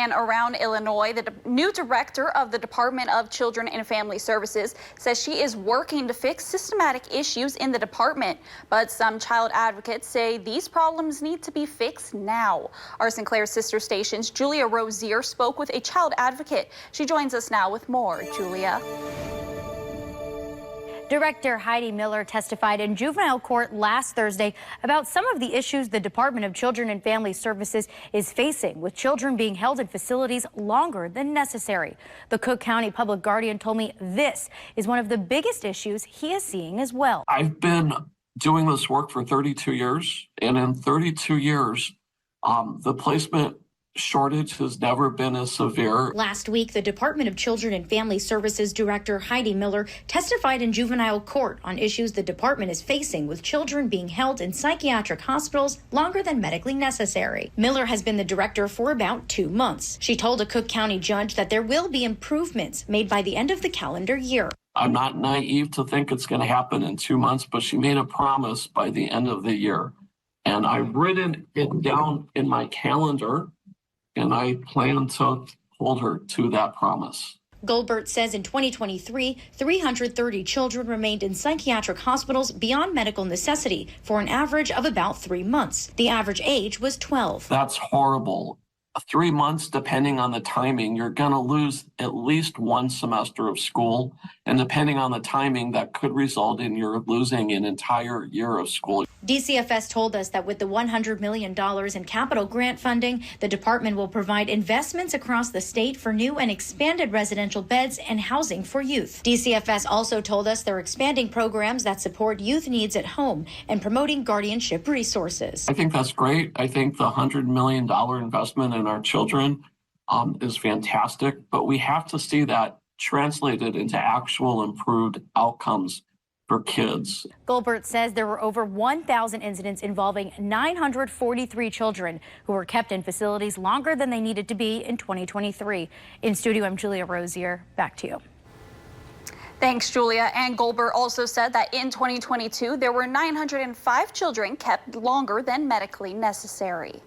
and around Illinois. The new director of the Department of Children and Family Services says she is working to fix systematic issues in the department, but some child advocates say these problems need to be fixed now. Our Sinclair sister station's Julia Rozier spoke with a child advocate. She joins us now with more. Julia. Director Heidi Miller testified in juvenile court last Thursday about some of the issues the Department of Children and Family Services is facing with children being held in facilities longer than necessary. The Cook County Public Guardian told me this is one of the biggest issues he is seeing as well. I've been doing this work for 32 years, and in 32 years, the placement shortage has never been as severe. Last week, the Department of Children and Family Services Director Heidi Miller testified in juvenile court on issues the department is facing with children being held in psychiatric hospitals longer than medically necessary. Miller has been the director for about 2 months. She told a Cook County judge that there will be improvements made by the end of the calendar year. I'm not naive to think it's going to happen in 2 months, but she made a promise by the end of the year. And I've written it down in my calendar, and I plan to hold her to that promise. Goldberg says in 2023, 330 children remained in psychiatric hospitals beyond medical necessity for an average of about 3 months. The average age was 12. That's horrible. 3 months, depending on the timing, you're going to lose at least 1 semester of school. And depending on the timing, that could result in you're losing an entire year of school. DCFS told us that with the $100 million in capital grant funding, the department will provide investments across the state for new and expanded residential beds and housing for youth. DCFS also told us they're expanding programs that support youth needs at home and promoting guardianship resources. I think that's great. I think the $100 million investment in our children is fantastic, but we have to see that translated into actual improved outcomes for kids. Goldberg says there were over 1,000 incidents involving 943 children who were kept in facilities longer than they needed to be in 2023. In studio, I'm Julia Rozier. Back to you. Thanks, Julia. And Goldberg also said that in 2022, there were 905 children kept longer than medically necessary.